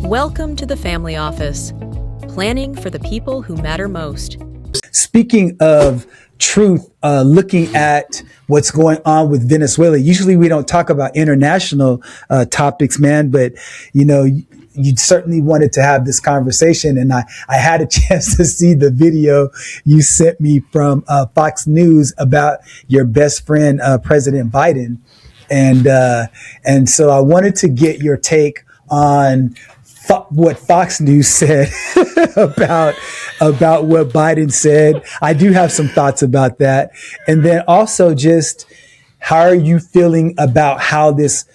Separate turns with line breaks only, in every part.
Welcome to the Family Office, planning for the people who matter most.
Speaking of truth, looking at what's going on with Venezuela, usually we don't talk about international topics, man, but you certainly wanted to have this conversation. And I had a chance to see the video you sent me from Fox News about your best friend, President Biden. And so I wanted to get your take on what Fox News said about what Biden said. I do have some thoughts about that. And then also just how are you feeling about how this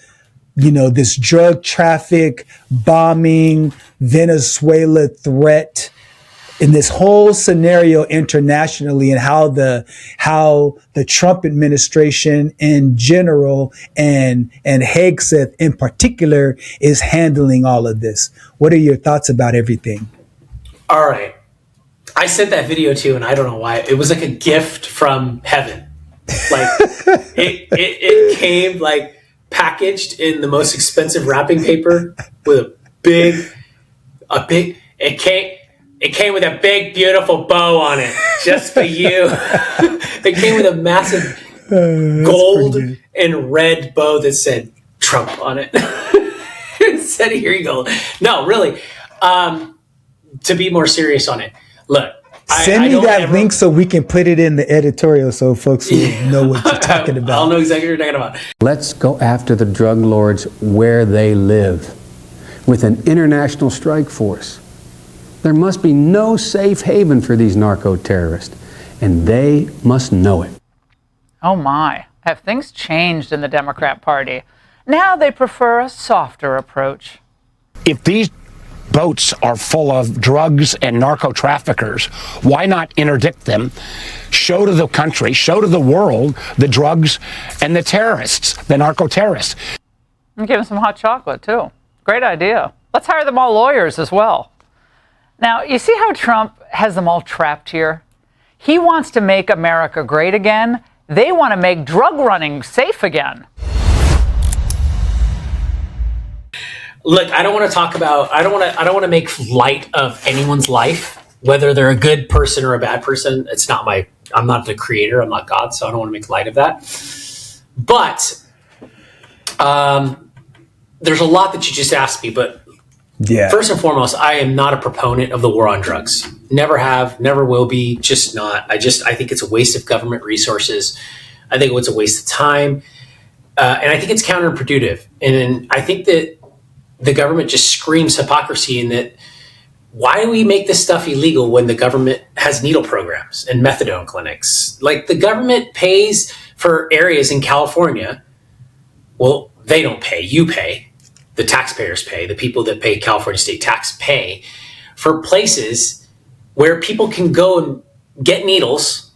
drug traffic, bombing, Venezuela threat, in this whole scenario internationally, and how the Trump administration in general and Hegseth in particular is handling all of this. What are your thoughts about everything?
All right. I sent that video to you, and I don't know why. It was like a gift from heaven. Like it came like packaged in the most expensive wrapping paper with it came with a big, beautiful bow on it, just for you. It came with a massive gold and red bow that said Trump on it. It said, here you go. No, really. To be more serious on it, look.
Send me that link so we can put it in the editorial so folks will know what you're talking about.
I'll know exactly what you're talking about.
Let's go after the drug lords where they live with an international strike force. There must be no safe haven for these narco-terrorists, and they must know it.
Oh my, have things changed in the Democrat Party? Now they prefer a softer approach.
If these boats are full of drugs and narco traffickers, why not interdict them? Show to the country, show to the world the drugs and the terrorists, the narco terrorists.
And give them some hot chocolate too. Great idea. Let's hire them all lawyers as well. Now, you see how Trump has them all trapped here? He wants to make America great again. They want to make drug running safe again.
Look, I don't want to make light of anyone's life, whether they're a good person or a bad person. I'm not the creator, I'm not God, so I don't want to make light of that. But there's a lot that you just asked me, but yeah. First and foremost, I am not a proponent of the war on drugs. Never have, never will be, just not. I think it's a waste of government resources. I think it's a waste of time. And I think it's counterproductive. And I think that the government just screams hypocrisy in that why do we make this stuff illegal when the government has needle programs and methadone clinics? Like the government pays for areas in California. Well, they don't pay, you pay. The taxpayers pay, the people that pay California state tax pay for places where people can go and get needles.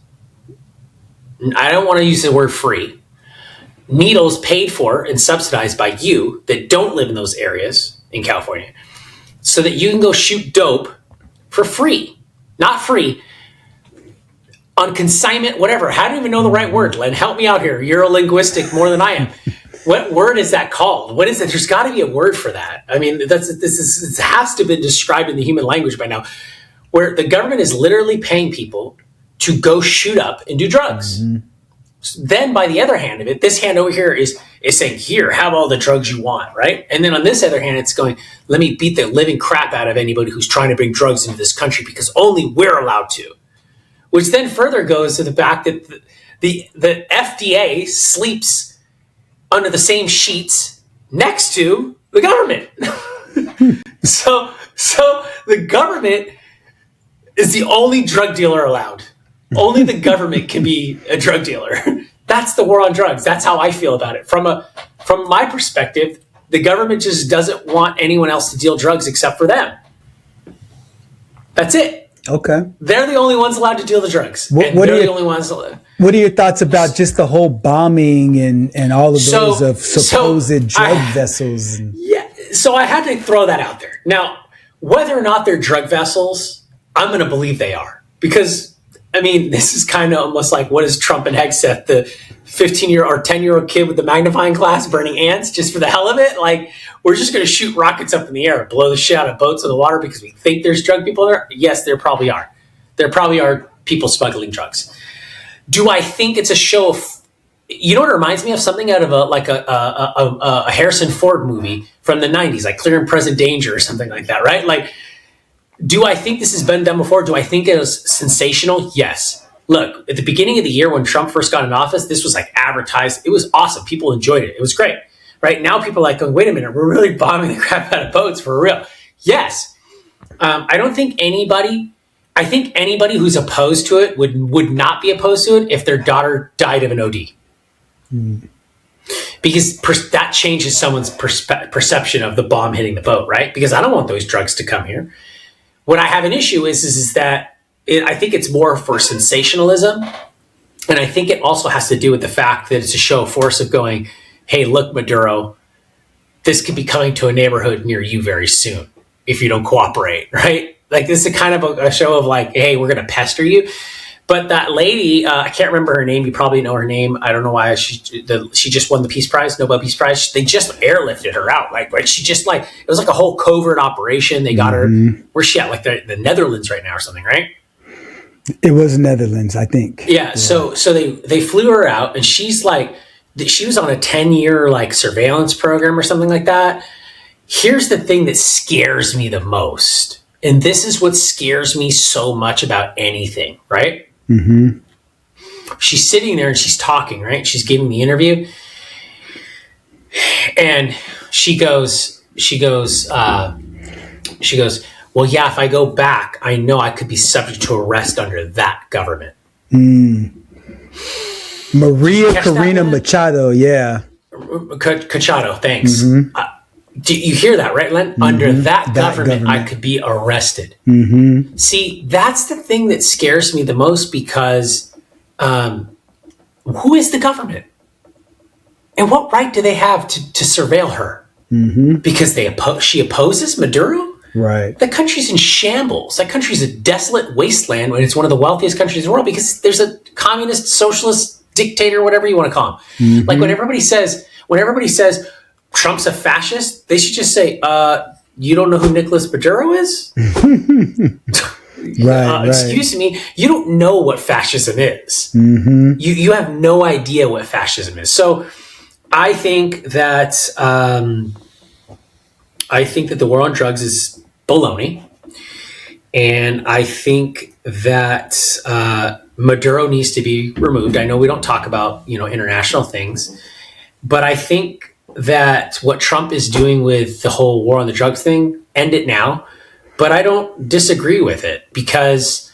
I don't want to use the word free. Needles paid for and subsidized by you that don't live in those areas in California so that you can go shoot dope for free. Not free. On consignment, whatever. I don't even know the right word, Len. Help me out here. You're a linguistic more than I am. What word is that called? What is it? There's got to be a word for that. I mean, it has to have been described in the human language by now, where the government is literally paying people to go shoot up and do drugs. Mm-hmm. So then, by the other hand of it, this hand over here is saying, here, have all the drugs you want, right? And then on this other hand, it's going, let me beat the living crap out of anybody who's trying to bring drugs into this country because only we're allowed to. Which then further goes to the fact that the FDA sleeps under the same sheets next to the government. So the government is the only drug dealer allowed. Only the government can be a drug dealer. That's the war on drugs. That's how I feel about it. From my perspective, the government just doesn't want anyone else to deal drugs except for them. That's it.
Okay.
They're the only ones allowed to deal the drugs. What
are your thoughts about just the whole bombing and all of those of supposed drug vessels?
Yeah. So I had to throw that out there. Now, whether or not they're drug vessels, I'm going to believe they are. Because, I mean, this is kind of almost like what is Trump and Hegseth, the 15-year or 10-year-old kid with the magnifying glass burning ants just for the hell of it? Like, we're just going to shoot rockets up in the air, blow the shit out of boats in the water because we think there's drug people there? Yes, there probably are. There probably are people smuggling drugs. Do I think it's a show of... You know what it reminds me of? Something out of a Harrison Ford movie from the 90s, like Clear and Present Danger or something like that, right? Like, do I think this has been done before? Do I think it was sensational? Yes. Look, at the beginning of the year when Trump first got in office, this was like advertised. It was awesome. People enjoyed it. It was great. Right now, people are like, going, wait a minute, we're really bombing the crap out of boats for real. Yes. I don't think anybody... I think anybody who's opposed to it would not be opposed to it if their daughter died of an OD. Because that changes someone's perception of the bomb hitting the boat, right? Because I don't want those drugs to come here. What I have an issue is that I think it's more for sensationalism. And I think it also has to do with the fact that it's a show of force of going, hey, look, Maduro, this could be coming to a neighborhood near you very soon if you don't cooperate, right? Like, this is kind of a show of like, hey, we're going to pester you. But that lady, I can't remember her name. You probably know her name. I don't know why. She just won the Peace Prize, Nobel Peace Prize. They just airlifted her out. Like, right? She just like, it was like a whole covert operation. They got her, where's she at? Like the Netherlands right now or something, right?
It was Netherlands, I think.
Yeah. So they flew her out, and she's like, she was on a 10-year like surveillance program or something like that. Here's the thing that scares me the most. And this is what scares me so much about anything, right? Mm-hmm. She's sitting there and she's talking, right? She's giving the interview. And she goes, well, yeah, if I go back, I know I could be subject to arrest under that government.
Maria Corina Machado, yeah.
Machado, thanks. Mm-hmm. Do you hear that, right, Len? Mm-hmm. Under that government, I could be arrested. Mm-hmm. See, that's the thing that scares me the most because who is the government? And what right do they have to surveil her? Mm-hmm. Because she opposes Maduro?
Right.
The country's in shambles. That country's a desolate wasteland when it's one of the wealthiest countries in the world because there's a communist, socialist, dictator, whatever you want to call him. Mm-hmm. Like when everybody says Trump's a fascist, they should just say, you don't know who Nicolas Maduro is?
Right.
Excuse me, you don't know what fascism is. Mm-hmm. You have no idea what fascism is. So I think that the war on drugs is baloney. And I think that Maduro needs to be removed. I know we don't talk about, international things, but I think that what Trump is doing with the whole war on the drugs thing, end it now. But I don't disagree with it because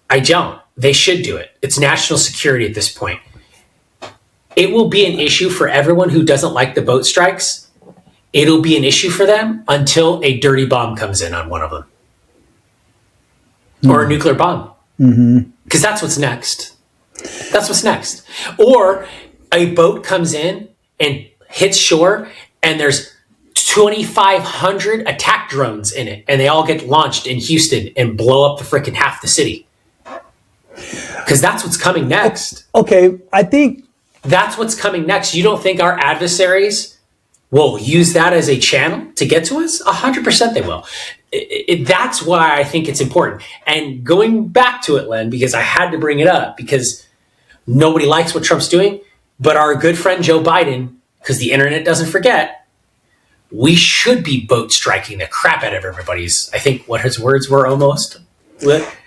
I don't. They should do it. It's national security at this point. It will be an issue for everyone who doesn't like the boat strikes. It'll be an issue for them until a dirty bomb comes in on one of them. Mm-hmm. Or a nuclear bomb. Because that's what's next. That's what's next. Or a boat comes in and hits shore and there's 2,500 attack drones in it and they all get launched in Houston and blow up the freaking half the city. Because that's what's coming next.
Okay, I think
that's what's coming next. You don't think our adversaries will use that as a channel to get to us? 100% they will. That's why I think it's important. And going back to it, Len, because I had to bring it up because nobody likes what Trump's doing, but our good friend Joe Biden, because the internet doesn't forget, we should be boat striking the crap out of everybody's, I think what his words were almost.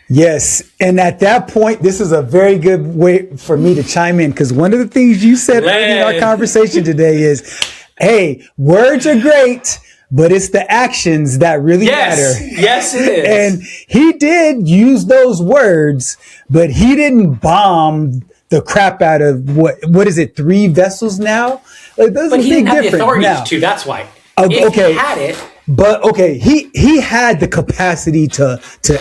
Yes. And at that point, this is a very good way for me to chime in because one of the things you said in our conversation today is, hey, words are great, but it's the actions that really matter.
Yes, it is.
And he did use those words, but he didn't bomb the crap out of what is it, 3 vessels now? Like,
but he didn't have the authority to, that's why. If he had it.
But okay, he had the capacity to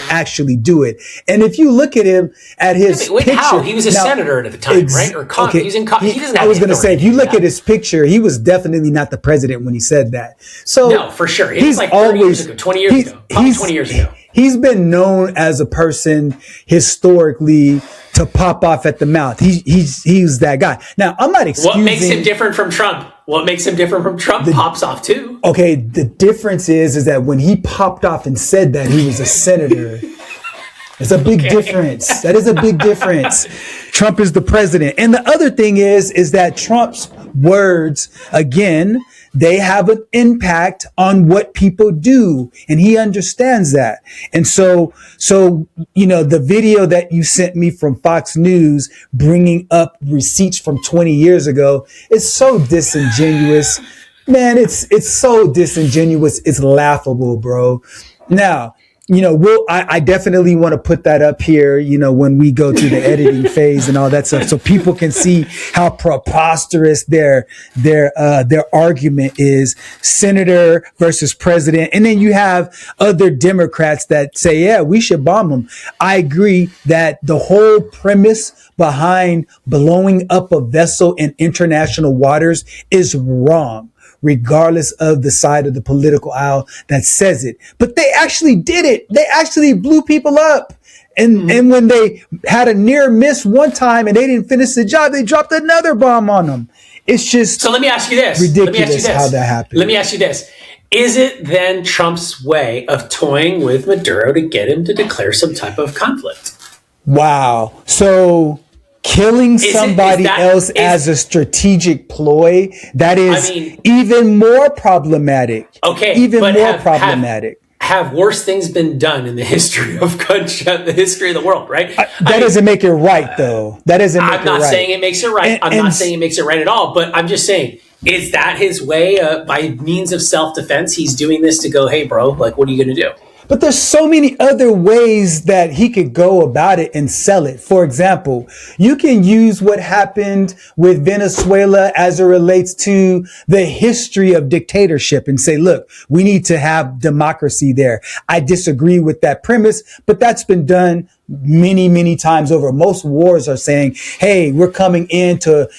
actually do it. And if you look at him at his picture,
how? He was a senator at the time, right? Or he doesn't have
I was going to say, if you look at his picture, he was definitely not the president when he said that. So
no, for sure. It was like 30 years ago, 20 years ago, probably 20 years ago.
he's been known as a person historically to pop off at the mouth. He's that guy. Now, I'm not excusing.
What makes him different from Trump? Pops off too.
Okay, the difference is that when he popped off and said that he was a senator, it's a big difference. That is a big difference. Trump is the president. And the other thing is that Trump's words, again, they have an impact on what people do. And he understands that. And so, the video that you sent me from Fox News bringing up receipts from 20 years ago is so disingenuous. Man, it's so disingenuous. It's laughable, bro. Now, I definitely want to put that up here, when we go through the editing phase and all that stuff, so people can see how preposterous their argument is, senator versus president. And then you have other Democrats that say, yeah, we should bomb them. I agree that the whole premise behind blowing up a vessel in international waters is wrong, regardless of the side of the political aisle that says it. But they actually did it. They actually blew people up. And when they had a near miss one time and they didn't finish the job, they dropped another bomb on them. It's just
so. Let me ask you this.
Ridiculous how that happened.
Let me ask you this. Is it then Trump's way of toying with Maduro to get him to declare some type of conflict?
Wow. So killing somebody else as a strategic ploy, that is even more problematic.
Okay.
Even more problematic.
Have worse things been done in the history of the history of the world, right?
That doesn't make it right, though. That doesn't make it right.
I'm not saying it makes it right. I'm not saying it makes it right at all, but I'm just saying, is that his way, by means of self-defense? He's doing this to go, hey, bro, like, what are you going to do?
But there's so many other ways that he could go about it and sell it. For example, you can use what happened with Venezuela as it relates to the history of dictatorship and say, look, we need to have democracy there. I disagree with that premise, but that's been done many, many times over. Most wars are saying, hey, we're coming in to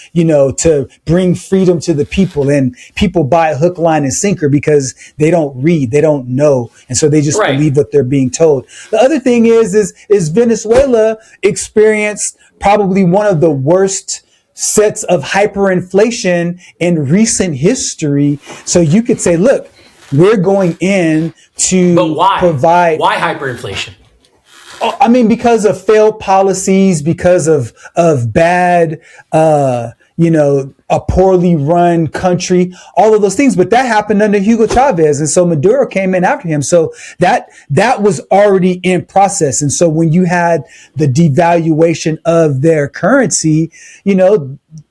bring freedom to the people, and people buy a hook, line, and sinker because they don't read, they don't know. And so they just believe what they're being told. The other thing is Venezuela experienced probably one of the worst sets of hyperinflation in recent history. So you could say, look, we're going in to provide.
Why hyperinflation?
I mean, because of failed policies, because of bad, a poorly run country, all of those things. But that happened under Hugo Chavez. And so Maduro came in after him. So that was already in process. And so when you had the devaluation of their currency,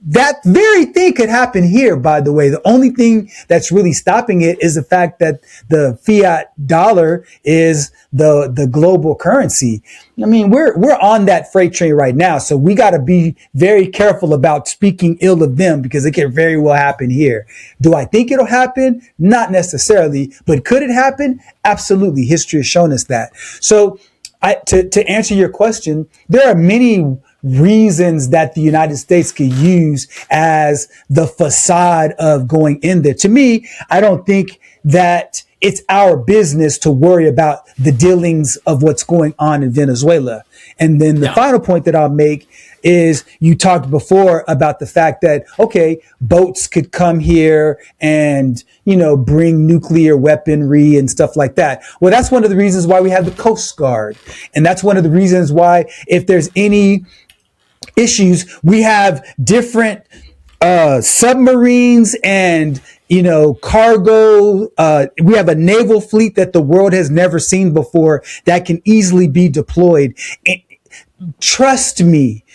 that very thing could happen here, by the way. The only thing that's really stopping it is the fact that the fiat dollar is the global currency. I mean, we're on that freight train right now. So we got to be very careful about speaking ill of them, because it can very well happen here. Do I think it'll happen? Not necessarily, but could it happen? Absolutely. History has shown us that. So to answer your question, there are many reasons that the United States could use as the facade of going in there. To me, I don't think that it's our business to worry about the dealings of what's going on in Venezuela. And then the final point that I'll make is, you talked before about the fact that, okay, boats could come here and, bring nuclear weaponry and stuff like that. Well, that's one of the reasons why we have the Coast Guard. And that's one of the reasons why, if there's any issues, we have different submarines and cargo. We have a naval fleet that the world has never seen before that can easily be deployed. Trust me,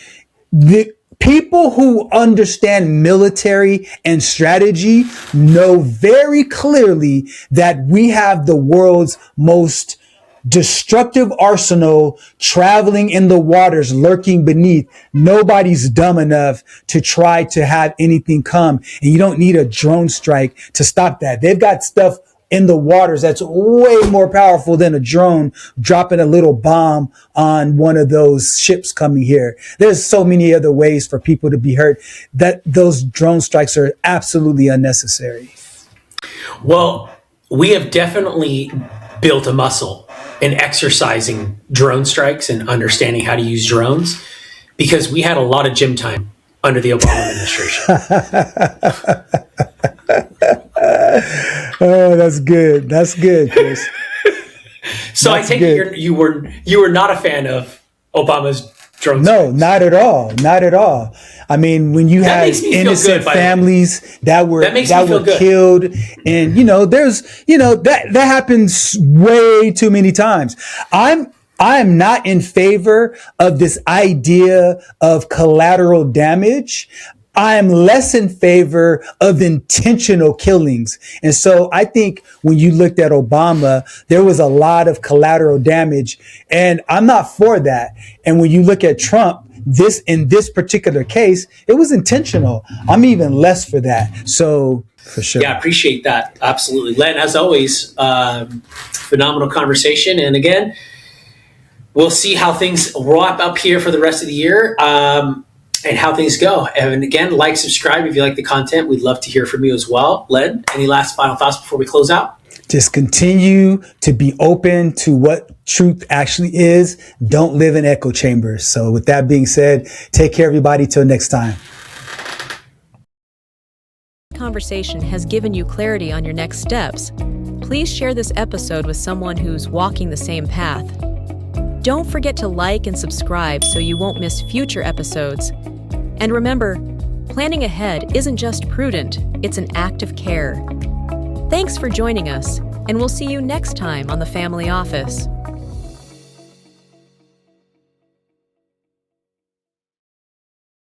the people who understand military and strategy know very clearly that we have the world's most destructive arsenal traveling in the waters, lurking beneath. Nobody's dumb enough to try to have anything come. And you don't need a drone strike to stop that. They've got stuff in the waters that's way more powerful than a drone dropping a little bomb on one of those ships coming here. There's so many other ways for people to be hurt that those drone strikes are absolutely unnecessary.
Well, we have definitely built a muscle and exercising drone strikes and understanding how to use drones, because we had a lot of gym time under the Obama administration.
Oh, that's good. That's good, Chris.
So that's I take it you were not a fan of Obama's drone strikes.
No, not at all. Not at all. I mean, when you have innocent families that were killed, and that happens way too many times. I'm not in favor of this idea of collateral damage. I am less in favor of intentional killings. And so I think when you looked at Obama, there was a lot of collateral damage, and I'm not for that. And when you look at Trump, in this particular case, it was intentional. I'm even less for that. So for sure.
Yeah, I appreciate that. Absolutely. Len, as always, phenomenal conversation. And again, we'll see how things wrap up here for the rest of the year. And how things go. And again, like, subscribe if you like the content. We'd love to hear from you as well. Len, any last final thoughts before we close out?
Just continue to be open to what truth actually is. Don't live in echo chambers. So with that being said, take care, everybody. Till next time.
Conversation has given you clarity on your next steps. Please share this episode with someone who's walking the same path. Don't forget to like and subscribe so you won't miss future episodes. And remember, planning ahead isn't just prudent, it's an act of care. Thanks for joining us, and we'll see you next time on The Family Office.